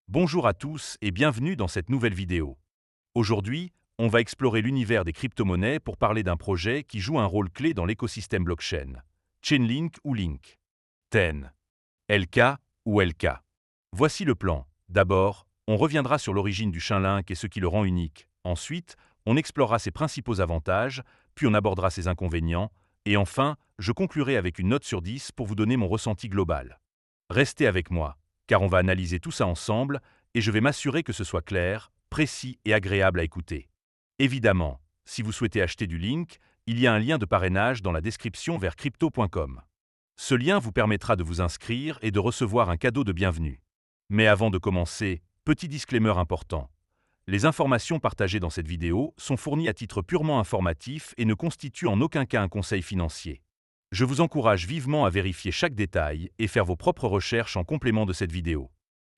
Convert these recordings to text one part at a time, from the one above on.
Bonjour à tous et bienvenue dans cette nouvelle vidéo. Aujourd'hui, on va explorer l'univers des crypto-monnaies pour parler d'un projet qui joue un rôle clé dans l'écosystème blockchain. Chainlink ou Link. TEN. LK ou LK. Voici le plan. D'abord, on reviendra sur l'origine du Chainlink et ce qui le rend unique. Ensuite, on explorera ses principaux avantages, puis on abordera ses inconvénients, et enfin, je conclurai avec une note sur 10 pour vous donner mon ressenti global. Restez avec moi, car on va analyser tout ça ensemble, et je vais m'assurer que ce soit clair, précis et agréable à écouter. Évidemment, si vous souhaitez acheter du Link, il y a un lien de parrainage dans la description vers crypto.com. Ce lien vous permettra de vous inscrire et de recevoir un cadeau de bienvenue. Mais avant de commencer, petit disclaimer important. Les informations partagées dans cette vidéo sont fournies à titre purement informatif et ne constituent en aucun cas un conseil financier. Je vous encourage vivement à vérifier chaque détail et faire vos propres recherches en complément de cette vidéo.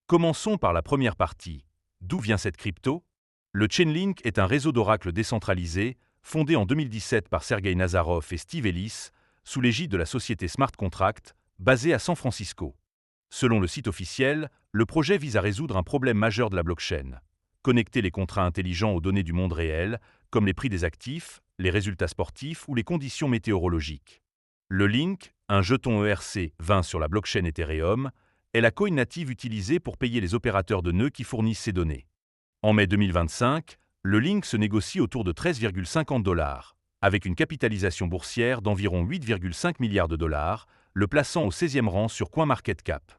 Commençons par la première partie. D'où vient cette crypto? Le Chainlink est un réseau d'oracles décentralisé, fondé en 2017 par Sergey Nazarov et Steve Ellis, sous l'égide de la société Smart Contract, basée à San Francisco. Selon le site officiel, le projet vise à résoudre un problème majeur de la blockchain: connecter les contrats intelligents aux données du monde réel, comme les prix des actifs, les résultats sportifs ou les conditions météorologiques. Le Link, un jeton ERC20 sur la blockchain Ethereum, est la coin native utilisée pour payer les opérateurs de nœuds qui fournissent ces données. En mai 2025, le Link se négocie autour de 13,50 $, avec une capitalisation boursière d'environ 8,5 milliards de dollars, le plaçant au 16e rang sur CoinMarketCap.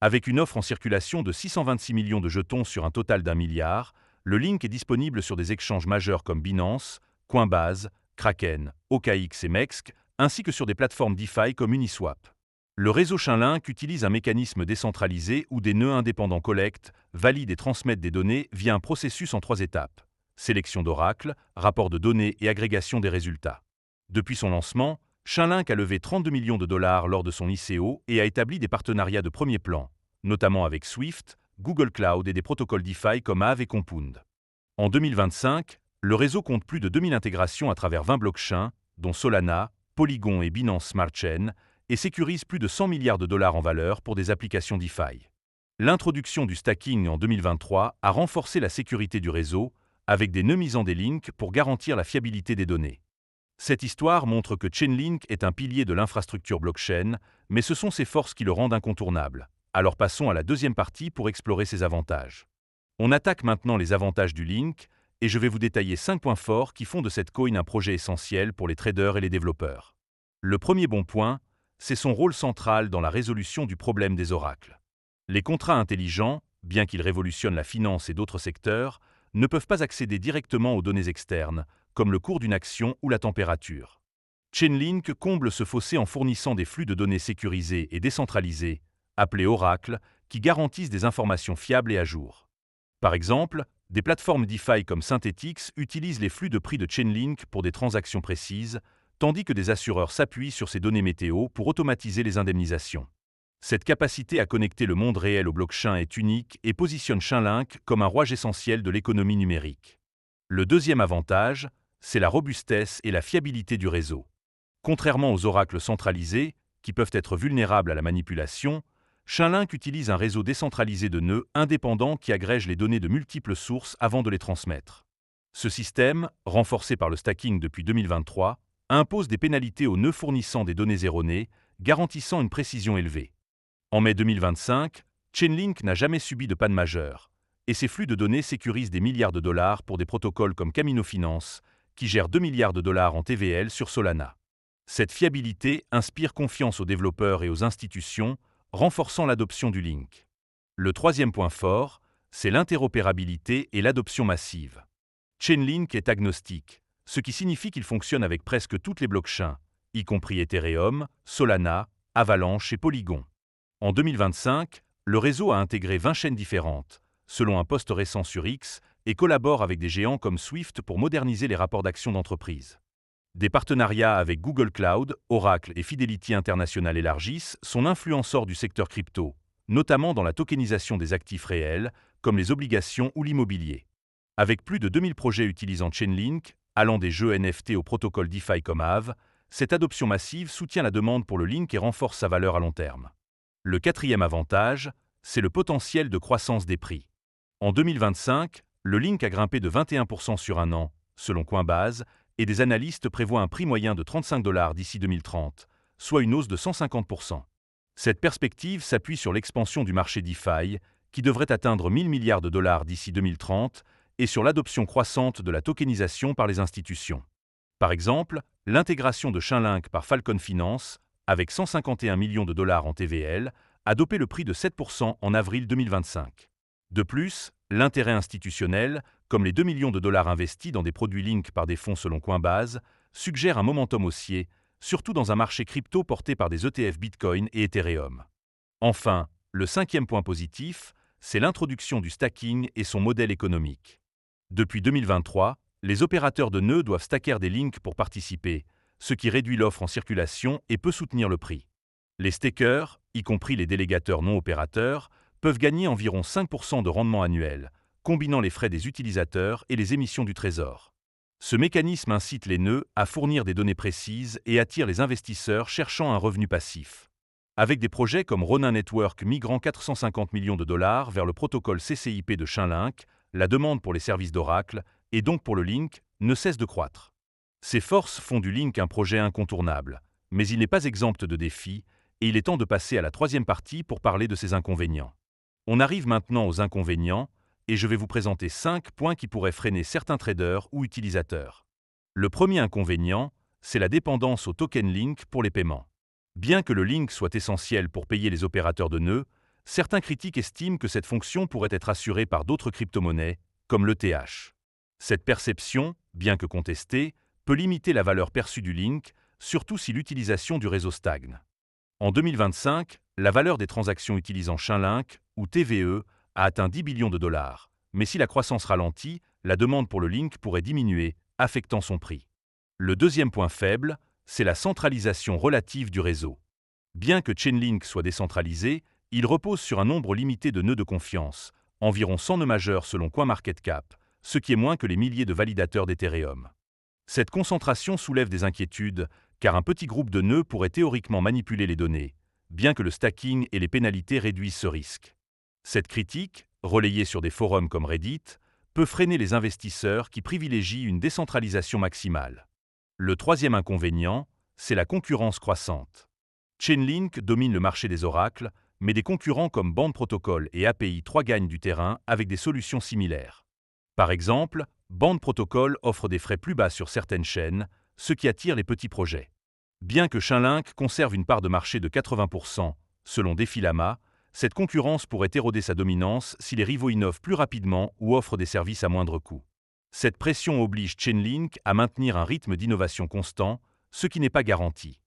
Avec une offre en circulation de 626 millions de jetons sur un total d'1 milliard, le Link est disponible sur des exchanges majeurs comme Binance, Coinbase, Kraken, OKX et MEXC, ainsi que sur des plateformes DeFi comme Uniswap. Le réseau Chainlink utilise un mécanisme décentralisé où des nœuds indépendants collectent, valident et transmettent des données via un processus en 3 étapes: sélection d'oracles, rapport de données et agrégation des résultats. Depuis son lancement, Chainlink a levé 32 millions de dollars lors de son ICO et a établi des partenariats de premier plan, notamment avec Swift, Google Cloud et des protocoles DeFi comme Aave et Compound. En 2025, le réseau compte plus de 2000 intégrations à travers 20 blockchains, dont Solana, Polygon et Binance Smart Chain, et sécurise plus de 100 milliards de dollars en valeur pour des applications DeFi. L'introduction du stacking en 2023 a renforcé la sécurité du réseau, avec des nœuds mis en des links pour garantir la fiabilité des données. Cette histoire montre que Chainlink est un pilier de l'infrastructure blockchain, mais ce sont ses forces qui le rendent incontournable. Alors passons à la deuxième partie pour explorer ses avantages. On attaque maintenant les avantages du Link, et je vais vous détailler 5 points forts qui font de cette coin un projet essentiel pour les traders et les développeurs. Le premier bon point, c'est son rôle central dans la résolution du problème des oracles. Les contrats intelligents, bien qu'ils révolutionnent la finance et d'autres secteurs, ne peuvent pas accéder directement aux données externes, comme le cours d'une action ou la température. Chainlink comble ce fossé en fournissant des flux de données sécurisés et décentralisés, appelés oracles, qui garantissent des informations fiables et à jour. Par exemple, des plateformes DeFi comme Synthetix utilisent les flux de prix de Chainlink pour des transactions précises, tandis que des assureurs s'appuient sur ces données météo pour automatiser les indemnisations. Cette capacité à connecter le monde réel au blockchain est unique et positionne Chainlink comme un rouage essentiel de l'économie numérique. Le deuxième avantage, c'est la robustesse et la fiabilité du réseau. Contrairement aux oracles centralisés, qui peuvent être vulnérables à la manipulation, Chainlink utilise un réseau décentralisé de nœuds indépendants qui agrègent les données de multiples sources avant de les transmettre. Ce système, renforcé par le stacking depuis 2023, impose des pénalités aux nœuds fournissant des données erronées, garantissant une précision élevée. En mai 2025, Chainlink n'a jamais subi de panne majeure, et ses flux de données sécurisent des milliards de dollars pour des protocoles comme Camino Finance, qui gère 2 milliards de dollars en TVL sur Solana. Cette fiabilité inspire confiance aux développeurs et aux institutions, renforçant l'adoption du Link. Le troisième point fort, c'est l'interopérabilité et l'adoption massive. Chainlink est agnostique, ce qui signifie qu'il fonctionne avec presque toutes les blockchains, y compris Ethereum, Solana, Avalanche et Polygon. En 2025, le réseau a intégré 20 chaînes différentes, selon un post récent sur X, et collabore avec des géants comme Swift pour moderniser les rapports d'action d'entreprise. Des partenariats avec Google Cloud, Oracle et Fidelity International élargissent son influence hors du secteur crypto, notamment dans la tokenisation des actifs réels, comme les obligations ou l'immobilier. Avec plus de 2000 projets utilisant Chainlink, allant des jeux NFT au protocole DeFi comme Aave, cette adoption massive soutient la demande pour le Link et renforce sa valeur à long terme. Le quatrième avantage, c'est le potentiel de croissance des prix. En 2025, le Link a grimpé de 21% sur un an, selon Coinbase, et des analystes prévoient un prix moyen de 35 $ d'ici 2030, soit une hausse de 150%. Cette perspective s'appuie sur l'expansion du marché DeFi, qui devrait atteindre 1000 milliards de dollars d'ici 2030, et sur l'adoption croissante de la tokenisation par les institutions. Par exemple, l'intégration de Chainlink par Falcon Finance, avec 151 millions de dollars en TVL, a dopé le prix de 7% en avril 2025. De plus, l'intérêt institutionnel, comme les 2 millions de dollars investis dans des produits Link par des fonds selon Coinbase, suggère un momentum haussier, surtout dans un marché crypto porté par des ETF Bitcoin et Ethereum. Enfin, le cinquième point positif, c'est l'introduction du stacking et son modèle économique. Depuis 2023, les opérateurs de nœuds doivent stacker des links pour participer, ce qui réduit l'offre en circulation et peut soutenir le prix. Les stakers, y compris les délégateurs non opérateurs, peuvent gagner environ 5% de rendement annuel, combinant les frais des utilisateurs et les émissions du trésor. Ce mécanisme incite les nœuds à fournir des données précises et attire les investisseurs cherchant un revenu passif. Avec des projets comme Ronin Network migrant 450 millions de dollars vers le protocole CCIP de Chainlink, la demande pour les services d'Oracle, et donc pour le Link, ne cesse de croître. Ces forces font du Link un projet incontournable, mais il n'est pas exempt de défis, et il est temps de passer à la troisième partie pour parler de ses inconvénients. On arrive maintenant aux inconvénients, et je vais vous présenter 5 points qui pourraient freiner certains traders ou utilisateurs. Le premier inconvénient, c'est la dépendance au token Link pour les paiements. Bien que le Link soit essentiel pour payer les opérateurs de nœuds, certains critiques estiment que cette fonction pourrait être assurée par d'autres crypto-monnaies, comme l'ETH. Cette perception, bien que contestée, peut limiter la valeur perçue du Link, surtout si l'utilisation du réseau stagne. En 2025, la valeur des transactions utilisant Chainlink, ou TVE, a atteint 10 billions de dollars, mais si la croissance ralentit, la demande pour le Link pourrait diminuer, affectant son prix. Le deuxième point faible, c'est la centralisation relative du réseau. Bien que Chainlink soit décentralisé, il repose sur un nombre limité de nœuds de confiance, environ 100 nœuds majeurs selon CoinMarketCap, ce qui est moins que les milliers de validateurs d'Ethereum. Cette concentration soulève des inquiétudes, car un petit groupe de nœuds pourrait théoriquement manipuler les données, bien que le stacking et les pénalités réduisent ce risque. Cette critique, relayée sur des forums comme Reddit, peut freiner les investisseurs qui privilégient une décentralisation maximale. Le troisième inconvénient, c'est la concurrence croissante. Chainlink domine le marché des oracles, mais des concurrents comme Band Protocol et API 3 gagnent du terrain avec des solutions similaires. Par exemple, Band Protocol offre des frais plus bas sur certaines chaînes, ce qui attire les petits projets. Bien que Chainlink conserve une part de marché de 80%, selon Defilama, cette concurrence pourrait éroder sa dominance si les rivaux innovent plus rapidement ou offrent des services à moindre coût. Cette pression oblige Chainlink à maintenir un rythme d'innovation constant, ce qui n'est pas garanti.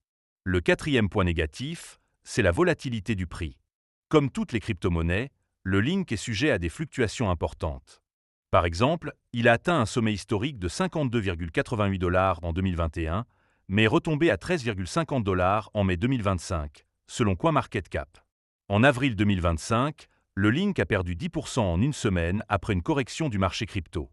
Le quatrième point négatif, c'est la volatilité du prix. Comme toutes les crypto-monnaies, le Link est sujet à des fluctuations importantes. Par exemple, il a atteint un sommet historique de 52,88 $ en 2021, mais est retombé à 13,50 $ en mai 2025, selon CoinMarketCap. En avril 2025, le Link a perdu 10% en une semaine après une correction du marché crypto.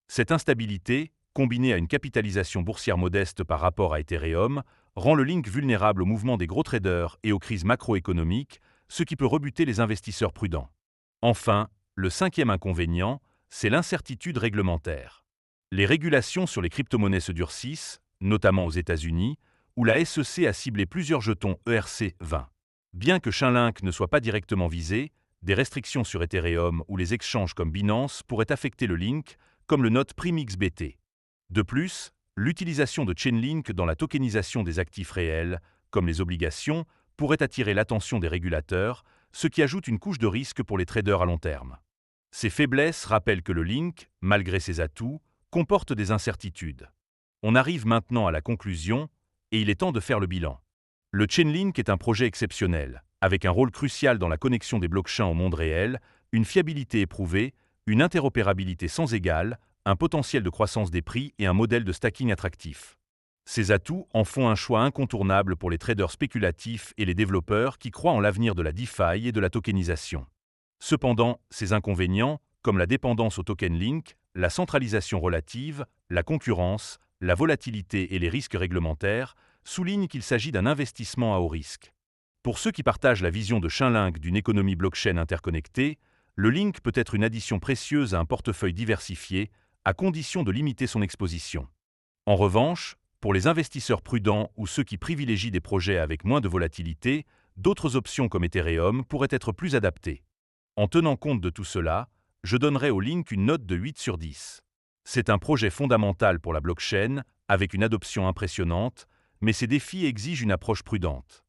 Cette instabilité, combinée à une capitalisation boursière modeste par rapport à Ethereum, rend le Link vulnérable aux mouvements des gros traders et aux crises macroéconomiques, ce qui peut rebuter les investisseurs prudents. Enfin, le cinquième inconvénient, c'est l'incertitude réglementaire. Les régulations sur les crypto-monnaies se durcissent, notamment aux États-Unis, où la SEC a ciblé plusieurs jetons ERC20. Bien que Chainlink ne soit pas directement visé, des restrictions sur Ethereum ou les exchanges comme Binance pourraient affecter le Link, comme le note PrimXBT. De plus, l'utilisation de Chainlink dans la tokenisation des actifs réels, comme les obligations, pourrait attirer l'attention des régulateurs, ce qui ajoute une couche de risque pour les traders à long terme. Ces faiblesses rappellent que le Link, malgré ses atouts, comporte des incertitudes. On arrive maintenant à la conclusion, et il est temps de faire le bilan. Le Chainlink est un projet exceptionnel, avec un rôle crucial dans la connexion des blockchains au monde réel, une fiabilité éprouvée, une interopérabilité sans égale, un potentiel de croissance des prix et un modèle de stacking attractif. Ces atouts en font un choix incontournable pour les traders spéculatifs et les développeurs qui croient en l'avenir de la DeFi et de la tokenisation. Cependant, ces inconvénients, comme la dépendance au token Link, la centralisation relative, la concurrence, la volatilité et les risques réglementaires, soulignent qu'il s'agit d'un investissement à haut risque. Pour ceux qui partagent la vision de Chainlink d'une économie blockchain interconnectée, Le Link peut être une addition précieuse à un portefeuille diversifié, à condition de limiter son exposition. En revanche, pour les investisseurs prudents ou ceux qui privilégient des projets avec moins de volatilité, d'autres options comme Ethereum pourraient être plus adaptées. En tenant compte de tout cela, je donnerai au Link une note de 8 sur 10. C'est un projet fondamental pour la blockchain, avec une adoption impressionnante, mais ses défis exigent une approche prudente.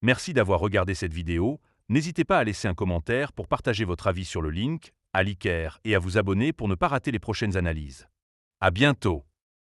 Merci d'avoir regardé cette vidéo. N'hésitez pas à laisser un commentaire pour partager votre avis sur le Link, à liker et à vous abonner pour ne pas rater les prochaines analyses. À bientôt!